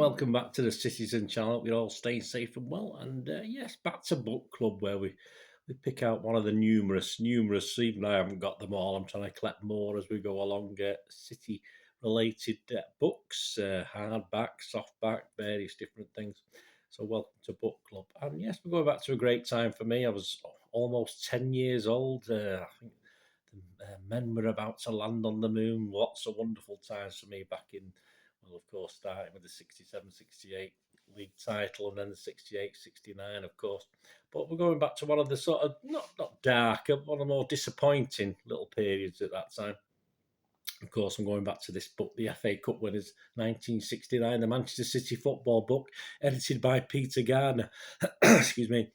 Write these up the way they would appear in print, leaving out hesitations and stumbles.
welcome back to the Citizen channel. We're all staying safe and well. And yes, back to book club where we pick out one of the numerous, even though I haven't got them all, I'm trying to collect more as we go along. City related books, hardback, softback, various different things. So welcome to book club. And yes, we're going back to a great time for me. I was almost 10 years old. I think the men were about to land on the moon. Lots of wonderful times for me back in, well, of course, starting with the 67-68 league title and then the 68-69, of course. But we're going back to one of the sort of, not darker, one of the more disappointing little periods at that time. Of course, I'm going back to this book, the FA Cup Winners, 1969, the Manchester City football book, edited by Peter Gardner. Excuse me.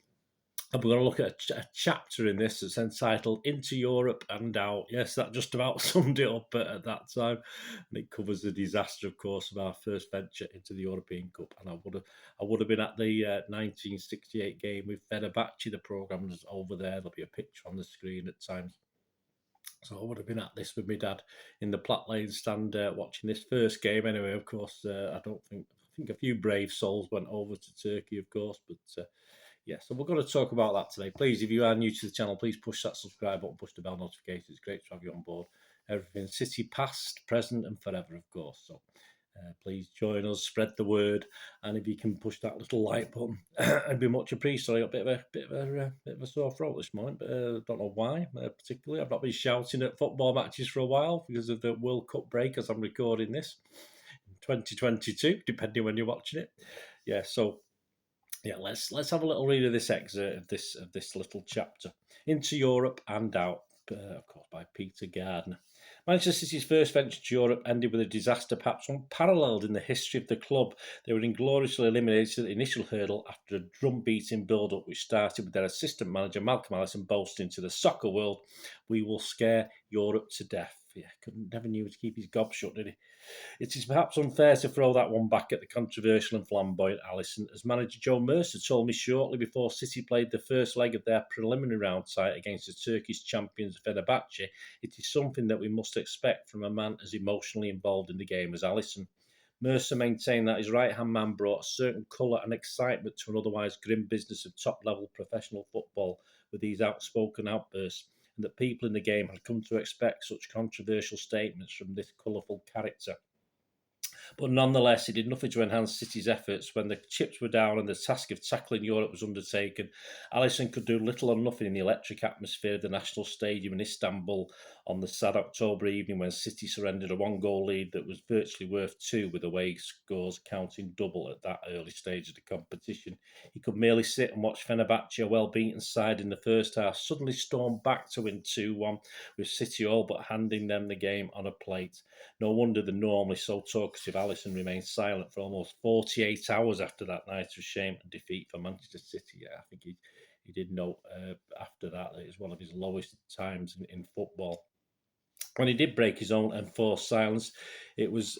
And we're going to look at a chapter in this that's entitled Into Europe and Out. Yes, that just about summed it up at that time. And it covers the disaster, of course, of our first venture into the European Cup. And I would have been at the 1968 game with Fenerbahce. The programme's over there. There'll be a picture on the screen at times. So I would have been at this with my dad in the Platt Lane stand watching this first game. Anyway, of course, I think a few brave souls went over to Turkey, of course, but yeah, so we're going to talk about that today. Please, if you are new to the channel, please push that subscribe button, push the bell notifications. It's great to have you on board. Everything City past, present and forever, of course. So please join us, spread the word, and if you can push that little like button, it'd be much appreciated. I got a bit of a sore throat this morning, but don't know why particularly. I've not been shouting at football matches for a while because of the World Cup break as I'm recording this in 2022, depending when you're watching it. Yeah, so yeah, let's have a little read of this excerpt of this little chapter. Into Europe and Out, of course, by Peter Gardner. Manchester City's first venture to Europe ended with a disaster perhaps unparalleled in the history of the club. They were ingloriously eliminated at the initial hurdle after a drum-beating build-up which started with their assistant manager Malcolm Allison boasting to the soccer world, "We will scare Europe to death." Yeah, never knew to keep his gob shut, did he? It is perhaps unfair to throw that one back at the controversial and flamboyant Allison, as manager Joe Mercer told me shortly before City played the first leg of their preliminary round tie against the Turkish champions Fenerbahce. It is something that we must expect from a man as emotionally involved in the game as Allison. Mercer maintained that his right-hand man brought a certain colour and excitement to an otherwise grim business of top-level professional football with these outspoken outbursts, and that people in the game had come to expect such controversial statements from this colourful character. But nonetheless, it did nothing to enhance City's efforts. When the chips were down and the task of tackling Europe was undertaken, Allison could do little or nothing in the electric atmosphere of the National Stadium in Istanbul on the sad October evening when City surrendered a one-goal lead that was virtually worth two, with away scores counting double at that early stage of the competition. He could merely sit and watch Fenerbahce, a well-beaten side in the first half, suddenly storm back to win 2-1, with City all but handing them the game on a plate. No wonder the normally so talkative Allison remained silent for almost 48 hours after that night of shame and defeat for Manchester City. Yeah, I think he did note after that it was one of his lowest times in football. When he did break his own enforced silence, it was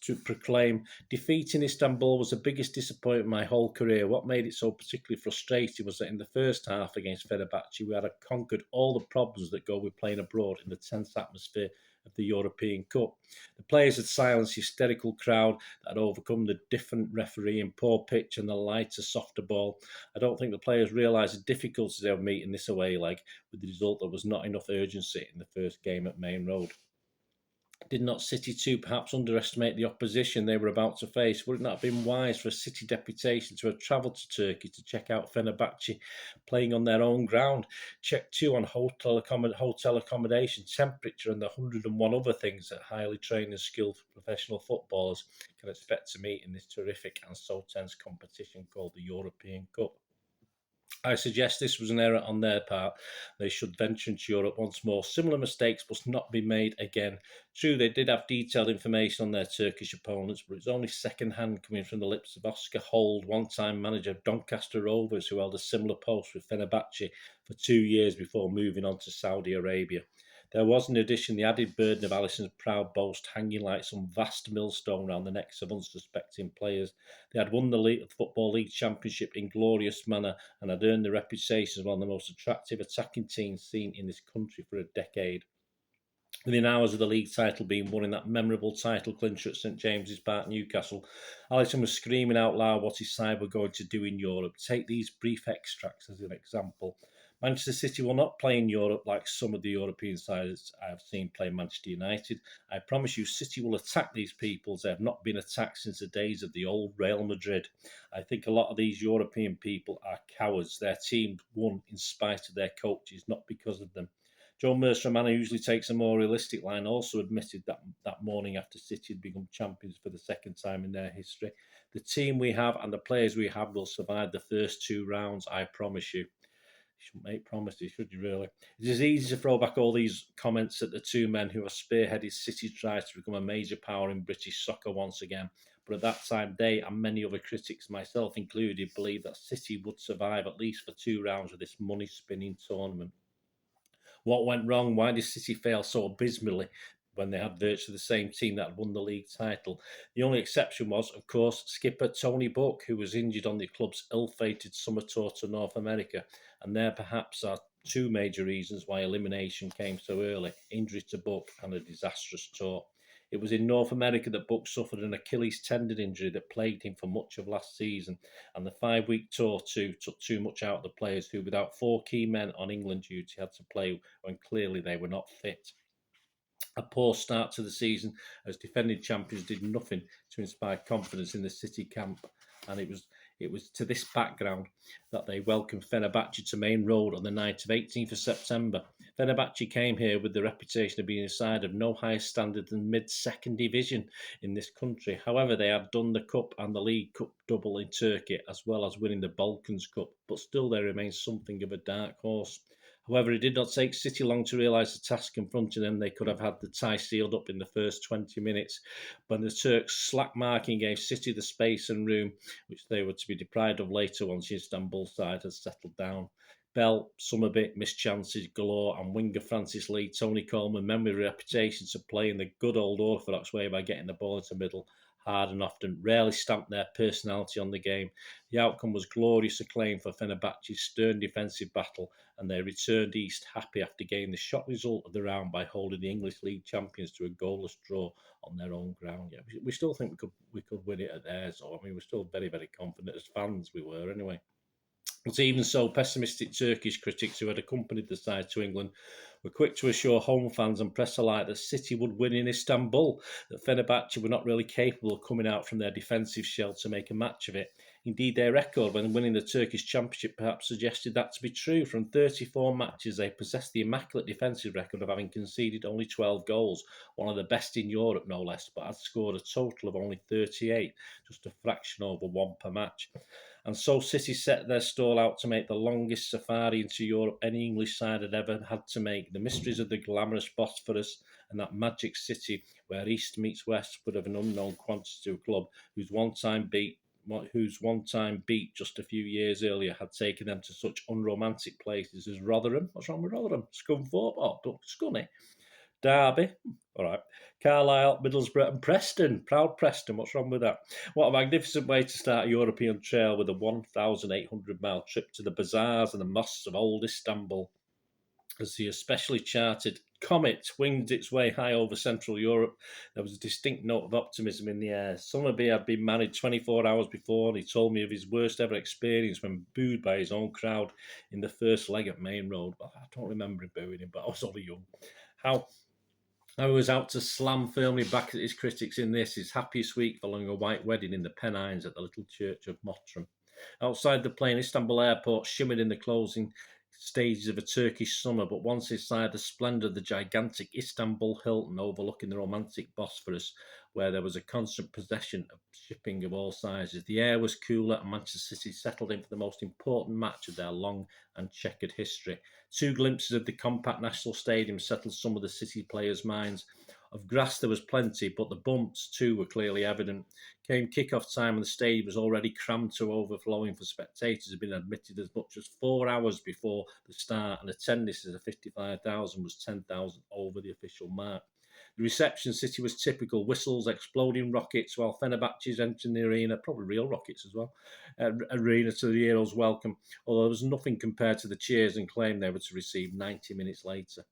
to proclaim, "Defeat in Istanbul was the biggest disappointment of my whole career. What made it so particularly frustrating was that in the first half against Fenerbahce, we had conquered all the problems that go with playing abroad in the tense atmosphere of the European Cup. The players had silenced the hysterical crowd that had overcome the different refereeing, poor pitch and the lighter, softer ball. I don't think the players realised the difficulties they would meet in this away leg, with the result there was not enough urgency in the first game at Main Road. Did not City too perhaps underestimate the opposition they were about to face? Would it not have been wise for a City deputation to have travelled to Turkey to check out Fenerbahce playing on their own ground? Check too on hotel accommodation, temperature and the 101 other things that highly trained and skilled professional footballers can expect to meet in this terrific and so tense competition called the European Cup. I suggest this was an error on their part. They should venture into Europe once more. Similar mistakes must not be made again. True, they did have detailed information on their Turkish opponents, but it's only second-hand coming from the lips of Oscar Hold, one-time manager of Doncaster Rovers, who held a similar post with Fenerbahce for 2 years before moving on to Saudi Arabia. There was, in addition, the added burden of Allison's proud boast hanging like some vast millstone round the necks of unsuspecting players. They had won the Football League Championship in glorious manner and had earned the reputation as one of the most attractive attacking teams seen in this country for a decade. Within hours of the league title being won in that memorable title clincher at St James's Park, Newcastle, Alisson was screaming out loud what his side were going to do in Europe. Take these brief extracts as an example. Manchester City will not play in Europe like some of the European sides I have seen play Manchester United. I promise you, City will attack these peoples. They have not been attacked since the days of the old Real Madrid. I think a lot of these European people are cowards. Their team won in spite of their coaches, not because of them. Joe Mercer, a man who usually takes a more realistic line, also admitted that morning after City had become champions for the second time in their history. The team we have and the players we have will survive the first 2 rounds, I promise you. You shouldn't make promises, should you really? It is easy to throw back all these comments at the two men who have spearheaded City's tries to become a major power in British soccer once again. But at that time, they and many other critics, myself included, believed that City would survive at least for 2 rounds of this money-spinning tournament. What went wrong? Why did City fail so abysmally when they had virtually the same team that had won the league title? The only exception was, of course, skipper Tony Buck, who was injured on the club's ill-fated summer tour to North America. And there perhaps are two major reasons why elimination came so early: injury to Buck and a disastrous tour. It was in North America that Buck suffered an Achilles tendon injury that plagued him for much of last season, and the 5-week tour too took too much out of the players who, without 4 key men on England duty, had to play when clearly they were not fit. A poor start to the season as defending champions did nothing to inspire confidence in the City camp, and it was to this background that they welcomed Fenerbahce to Main Road on the night of 18th of September. Fenerbahce came here with the reputation of being a side of no higher standard than mid-second division in this country. However, they had done the Cup and the League Cup double in Turkey, as well as winning the Balkans Cup, but still there remains something of a dark horse. However, it did not take City long to realise the task confronting them. They could have had the tie sealed up in the first 20 minutes, when the Turks' slack marking gave City the space and room which they were to be deprived of later once the Istanbul side had settled down. Bell, Summerbit, missed chances galore, and winger Francis Lee, Tony Coleman, men with reputations of playing the good old orthodox way by getting the ball into the middle hard and often, rarely stamped their personality on the game. The outcome was glorious acclaim for Fenerbahce's stern defensive battle, and they returned east happy after getting the shock result of the round by holding the English League champions to a goalless draw on their own ground. Yeah, we still think we could win it at theirs. So, I mean, we're still very, very confident as fans. We were anyway. But even so, pessimistic Turkish critics who had accompanied the side to England were quick to assure home fans and press alike that City would win in Istanbul, that Fenerbahce were not really capable of coming out from their defensive shell to make a match of it. Indeed, their record when winning the Turkish Championship perhaps suggested that to be true. From 34 matches, they possessed the immaculate defensive record of having conceded only 12 goals, one of the best in Europe no less, but had scored a total of only 38, just a fraction over one per match. And so City set their stall out to make the longest safari into Europe any English side had ever had to make. The mysteries of the glamorous Bosphorus and that magic city where east meets west would have an unknown quantity to a club whose one-time beat just a few years earlier had taken them to such unromantic places as Rotherham. What's wrong with Rotherham? Scunthorpe? Oh, Scunny. Derby, all right. Carlisle, Middlesbrough, and Preston. Proud Preston. What's wrong with that? What a magnificent way to start a European trail with a 1,800-mile trip to the bazaars and the mosques of old Istanbul. As the especially charted Comet winged its way high over Central Europe, there was a distinct note of optimism in the air. Summerby had been married 24 hours before, and he told me of his worst ever experience when booed by his own crowd in the first leg at Main Road. Well, I don't remember him booing him, but I was only young. How I was out to slam firmly back at his critics in this, his happiest week following a white wedding in the Pennines at the little church of Mottram. Outside the plane, Istanbul airport shimmered in the closing stages of a Turkish summer, but once inside, the splendour of the gigantic Istanbul Hilton overlooking the romantic Bosphorus, where there was a constant procession of shipping of all sizes. The air was cooler, and Manchester City settled in for the most important match of their long and checkered history. 2 glimpses of the compact National Stadium settled some of the City players' minds. Of grass there was plenty, but the bumps too were clearly evident. Came kick-off time and the stadium was already crammed to overflowing, for spectators had been admitted as much as 4 hours before the start, and attendance of 55,000 was 10,000 over the official mark. The reception City was typical: whistles, exploding rockets, while Fenerbahce's entering the arena, probably real rockets as well, arena to the heroes' welcome, although there was nothing compared to the cheers and claim they were to receive 90 minutes later.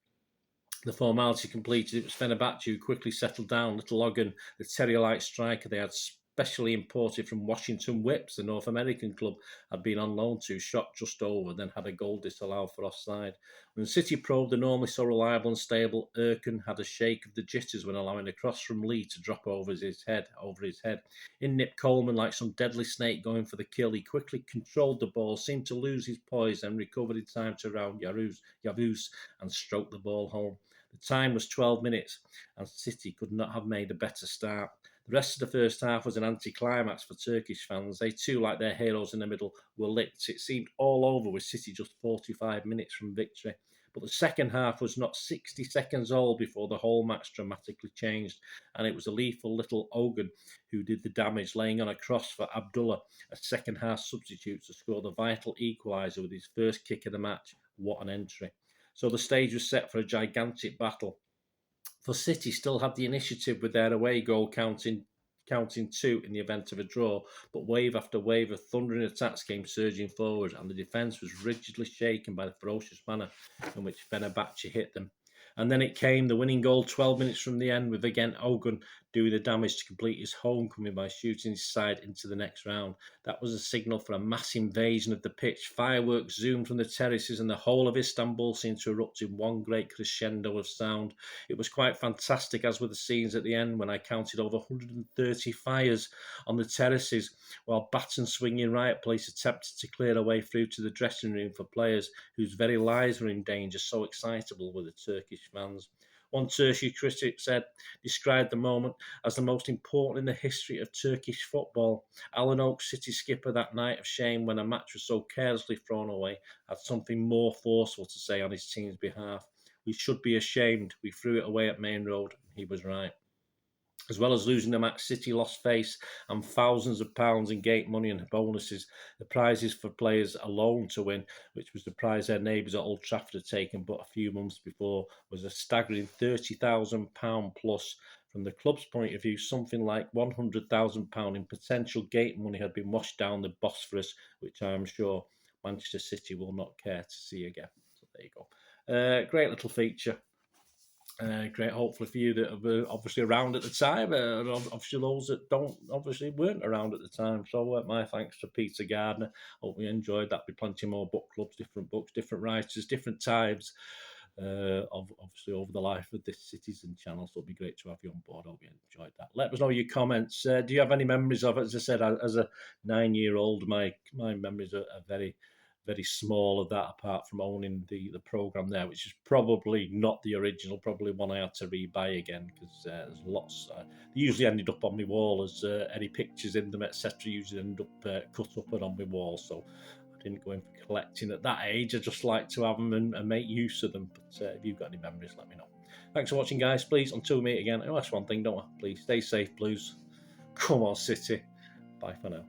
The formality completed, it was Fenerbahce who quickly settled down. Little Ogden, the terrier-like striker they had specially imported from Washington Whips, the North American club, had been on loan to, shot just over, then had a goal disallowed for offside. When City probed the normally so reliable and stable Erkin had a shake of the jitters when allowing a cross from Lee to drop over his head. In nipped Coleman like some deadly snake going for the kill. He quickly controlled the ball, seemed to lose his poise, and recovered in time to round Yavuz and stroke the ball home. The time was 12 minutes, and City could not have made a better start. The rest of the first half was an anticlimax for Turkish fans. They too, like their heroes in the middle, were licked. It seemed all over with City just 45 minutes from victory. But the second half was not 60 seconds old before the whole match dramatically changed, and it was a lethal little Ogun who did the damage, laying on a cross for Abdullah, a second half substitute, to score the vital equaliser with his first kick of the match. What an entry. So the stage was set for a gigantic battle. For City still had the initiative with their away goal counting 2 in the event of a draw, but wave after wave of thundering attacks came surging forward, and the defence was rigidly shaken by the ferocious manner in which Fenerbahce hit them. And then it came, the winning goal 12 minutes from the end, with again Ogun doing the damage to complete his homecoming by shooting his side into the next round. That was a signal for a mass invasion of the pitch. Fireworks zoomed from the terraces, and the whole of Istanbul seemed to erupt in one great crescendo of sound. It was quite fantastic, as were the scenes at the end when I counted over 130 fires on the terraces, while baton swinging riot police attempted to clear a way through to the dressing room for players whose very lives were in danger. So excitable were the Turkish fans. One Turkish critic described the moment as the most important in the history of Turkish football. Alan Oakes, City skipper, that night of shame when a match was so carelessly thrown away, had something more forceful to say on his team's behalf. We should be ashamed. We threw it away at Main Road. He was right. As well as losing the match, City lost face and thousands of pounds in gate money and bonuses. The prizes for players alone to win, which was the prize their neighbours at Old Trafford had taken but a few months before, was a staggering £30,000 plus. From the club's point of view, something like £100,000 in potential gate money had been washed down the Bosphorus, which I am sure Manchester City will not care to see again. So there you go. Great little feature. Great, hopefully for you that were obviously around at the time, and obviously those that weren't around at the time. So my thanks to Peter Gardner. Hope you enjoyed that. Be plenty more book clubs, different books, different writers, different times. Obviously over the life of this Citizen channel, so it'll be great to have you on board. Hope you enjoyed that. Let us know your comments. Do you have any memories of it? As I said, as a 9-year-old, my memories are very, very small of that, apart from owning the program there, which is probably not the original, probably one I had to rebuy again, because there's lots. They usually ended up on my wall as any pictures in them, etc. Usually end up cut up and on my wall. So I didn't go in for collecting at that age. I just like to have them and make use of them. But if you've got any memories, let me know. Thanks for watching, guys. Please, until we meet again, that's one thing, don't I? Please stay safe, Blues. Come on, City. Bye for now.